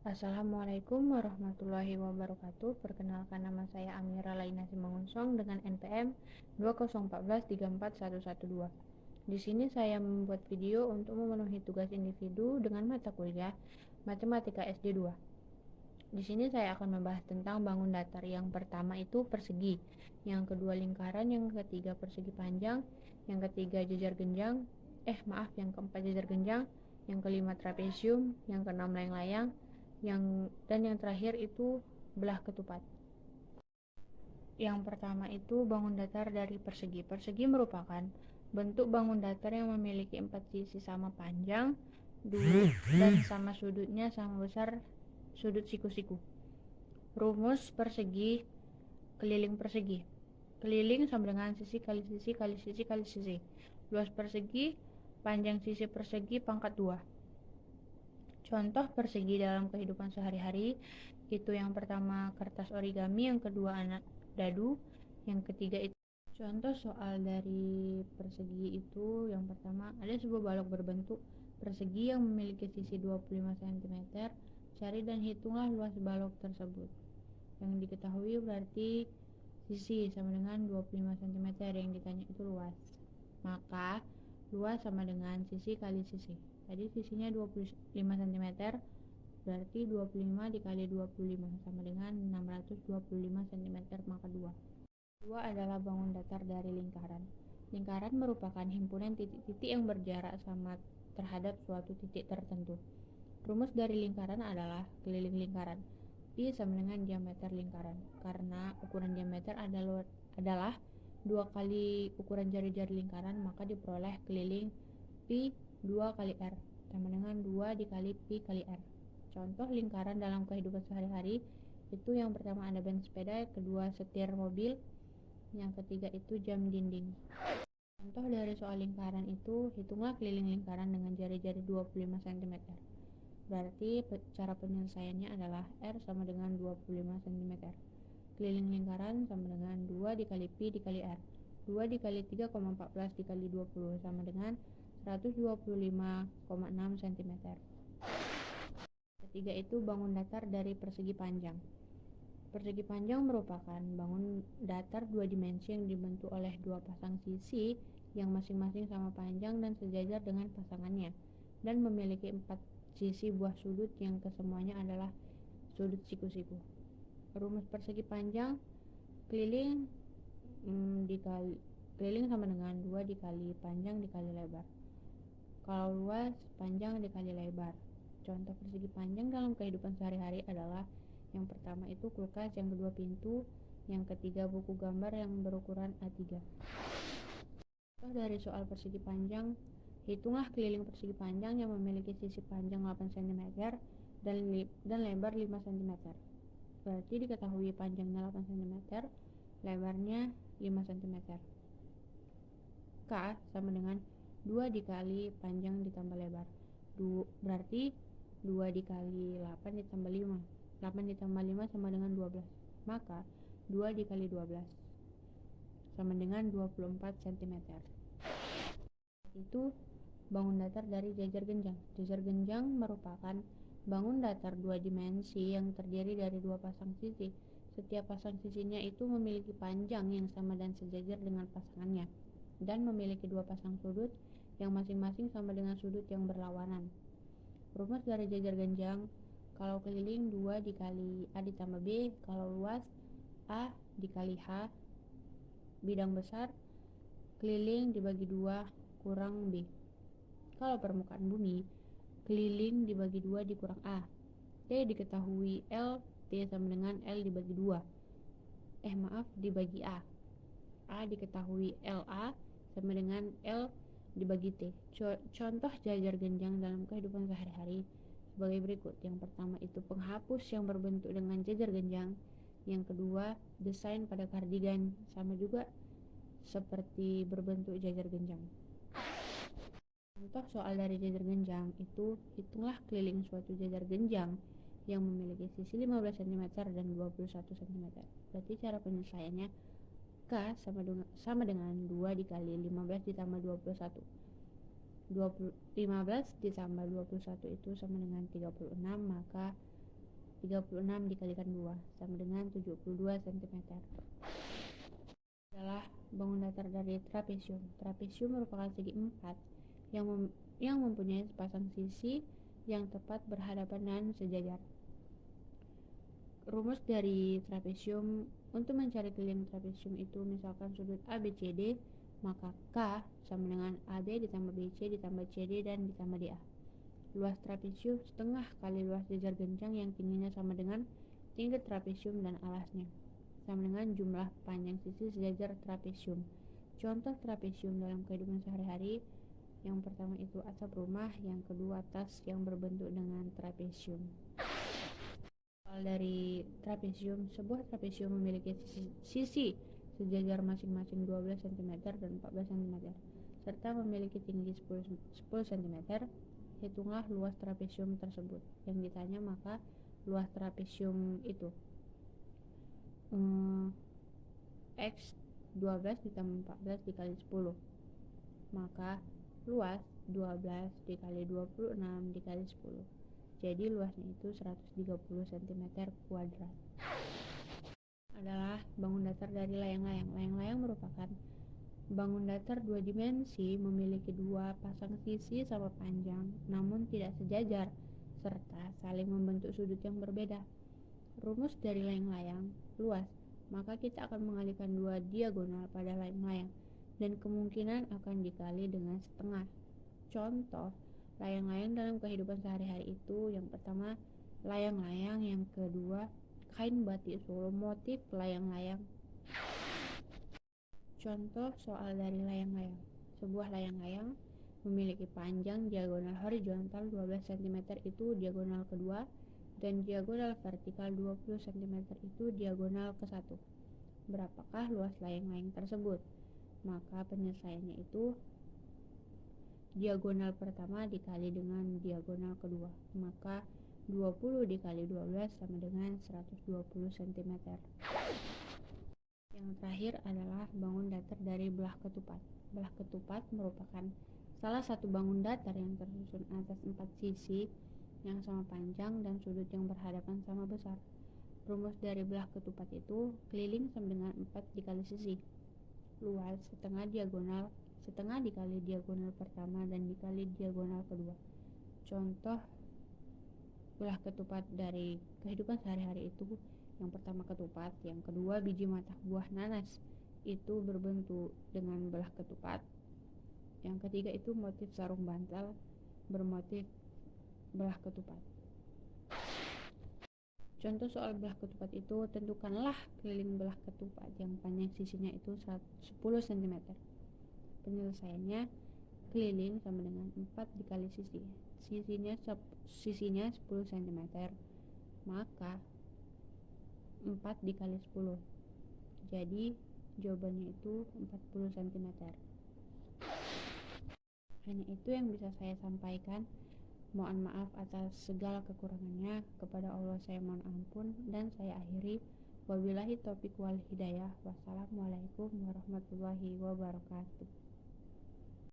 Assalamualaikum warahmatullahi wabarakatuh. Perkenalkan, nama saya Amira Laina Simangunsong dengan NPM 2014341112. Di sini saya membuat video untuk memenuhi tugas individu dengan mata kuliah Matematika SD 2. Di sini saya akan membahas tentang bangun datar. Yang pertama itu persegi, yang kedua lingkaran, yang ketiga persegi panjang, yang ketiga jajar genjang, yang keempat jajar genjang, yang kelima trapesium, yang keenam layang-layang, dan yang terakhir itu belah ketupat. Yang pertama itu bangun datar dari persegi. Persegi merupakan bentuk bangun datar yang memiliki 4 sisi sama panjang, dan sama sudutnya sama besar sudut siku-siku. Rumus persegi, keliling persegi. Keliling sama dengan sisi kali sisi kali sisi kali sisi. Luas persegi, panjang sisi persegi pangkat 2. Contoh persegi dalam kehidupan sehari-hari itu yang pertama kertas origami, yang kedua anak dadu, yang ketiga itu. Contoh soal dari persegi itu yang pertama ada sebuah balok berbentuk persegi yang memiliki sisi 25 cm. Cari dan hitunglah luas balok tersebut. Yang diketahui berarti sisi sama dengan 25 cm, yang ditanya itu luas. Maka luas sama dengan sisi kali sisi. Tadi sisinya 25 cm, berarti 25 dikali 25 sama dengan 625 cm, maka 2. 2 adalah bangun datar dari lingkaran. Lingkaran merupakan himpunan titik-titik yang berjarak sama terhadap suatu titik tertentu. Rumus dari lingkaran adalah keliling lingkaran. Pi sama dengan diameter lingkaran. Karena ukuran diameter adalah 2 kali ukuran jari-jari lingkaran, maka diperoleh keliling Pi 2 kali R sama dengan 2 dikali Pi kali R. Contoh lingkaran dalam kehidupan sehari-hari itu yang pertama ada ban sepeda, kedua setir mobil, yang ketiga itu jam dinding. Contoh dari soal lingkaran itu, hitunglah keliling lingkaran dengan jari-jari 25 cm. Berarti cara penyelesaiannya adalah R sama dengan 25 cm. Keliling lingkaran sama dengan 2 dikali Pi dikali R. 2 dikali 3,14 dikali 20 sama dengan 125,6 cm. Ketiga itu bangun datar dari persegi panjang. Persegi panjang merupakan bangun datar 2 dimensi yang dibentuk oleh 2 pasang sisi yang masing-masing sama panjang dan sejajar dengan pasangannya, dan memiliki 4 sisi buah sudut yang kesemuanya adalah sudut siku-siku. Rumus persegi panjang, keliling sama dengan 2 dikali panjang dikali lebar. Kalau luas, panjang dikali lebar. Contoh persegi panjang dalam kehidupan sehari-hari adalah yang pertama itu kulkas, yang kedua pintu, yang ketiga buku gambar yang berukuran A3. Contoh dari soal persegi panjang, hitunglah keliling persegi panjang yang memiliki sisi panjang 8 cm dan lebar 5 cm. Berarti diketahui panjangnya 8 cm, lebarnya 5 cm. K sama dengan 2 dikali panjang ditambah lebar. Berarti 2 dikali 8 ditambah 5. 8 ditambah 5 sama dengan 12. Maka 2 dikali 12 sama dengan 24 cm. Itu bangun datar dari jajar genjang. Jajar genjang merupakan bangun datar 2 dimensi yang terdiri dari 2 pasang sisi. Setiap pasang sisinya itu memiliki panjang yang sama dan sejajar dengan pasangannya, dan memiliki 2 pasang sudut yang masing-masing sama dengan sudut yang berlawanan. Rumus dari jajar genjang, kalau keliling 2 dikali A ditambah B, kalau luas A dikali H, bidang besar keliling dibagi 2 kurang B. Kalau permukaan bumi, keliling dibagi 2 dikurang A. T diketahui L, T sama dengan L dibagi 2. Dibagi A. A diketahui LA sama dengan L dibagi T. Contoh jajar genjang dalam kehidupan sehari-hari sebagai berikut. Yang pertama itu penghapus yang berbentuk dengan jajar genjang. Yang kedua, desain pada kardigan, sama juga seperti berbentuk jajar genjang. Contoh soal dari jajar genjang itu, hitunglah keliling suatu jajar genjang yang memiliki sisi 15 cm dan 21 cm. Berarti cara penyelesaiannya, K sama dengan 2 dikali 15 ditambah 21. 15 ditambah 21 itu sama dengan 36, maka 36 dikalikan 2 sama dengan 72 cm. Adalah bangun datar dari trapesium. Trapesium merupakan segi 4 yang mempunyai sepasang sisi yang tepat berhadapan dan sejajar. Rumus dari trapesium: untuk mencari keliling trapesium itu misalkan sudut ABCD, maka K sama dengan AB ditambah BC ditambah CD dan ditambah DA. Luas trapesium setengah kali luas jajar genjang yang tingginya sama dengan tinggi trapesium dan alasnya, sama dengan jumlah panjang sisi sejajar trapesium. Contoh trapesium dalam kehidupan sehari-hari: yang pertama itu atap rumah, yang kedua tas yang berbentuk dengan trapesium. Soal dari trapesium: sebuah trapesium memiliki sisi sejajar masing-masing 12 cm dan 14 cm serta memiliki tinggi 10 cm. Hitunglah luas trapesium tersebut. Yang ditanya, maka luas trapesium itu X 12 ditambah 14 dikali 10, maka luas 12 dikali 26 dikali 10, jadi luasnya itu 130 cm kuadrat. Adalah bangun datar dari layang-layang. Layang-layang merupakan bangun datar dua dimensi, memiliki dua pasang sisi sama panjang namun tidak sejajar serta saling membentuk sudut yang berbeda. Rumus dari layang-layang: luas, maka kita akan mengalihkan dua diagonal pada layang-layang dan kemungkinan akan dikali dengan setengah. Contoh layang-layang dalam kehidupan sehari-hari itu: yang pertama layang-layang, yang kedua kain batik Solo motif layang-layang. Contoh soal dari layang-layang: sebuah layang-layang memiliki panjang diagonal horizontal 12 cm itu diagonal kedua dan diagonal vertikal 20 cm itu diagonal ke satu. Berapakah luas layang-layang tersebut? Maka penyelesaiannya itu diagonal pertama dikali dengan diagonal kedua, maka 20 dikali 12 sama dengan 120 cm. Yang terakhir adalah bangun datar dari belah ketupat. Belah ketupat merupakan salah satu bangun datar yang tersusun atas 4 sisi yang sama panjang dan sudut yang berhadapan sama besar. Rumus dari belah ketupat itu: keliling sama dengan 4 dikali sisi. Luas setengah dikali diagonal pertama dan dikali diagonal kedua. Contoh belah ketupat dari kehidupan sehari-hari itu: yang pertama ketupat, yang kedua biji mata buah nanas itu berbentuk dengan belah ketupat, yang ketiga itu motif sarung bantal bermotif belah ketupat. Contoh soal belah ketupat itu: tentukanlah keliling belah ketupat yang panjang sisinya itu 10 cm. Penyelesaiannya: keliling sama dengan 4 dikali sisinya 10 cm, maka 4 dikali 10, jadi jawabannya itu 40 cm. Hanya itu yang bisa saya sampaikan. Mohon maaf atas segala kekurangannya. Kepada Allah saya mohon ampun dan saya akhiri. Wabillahi taufiq wal hidayah. Wassalamualaikum warahmatullahi wabarakatuh.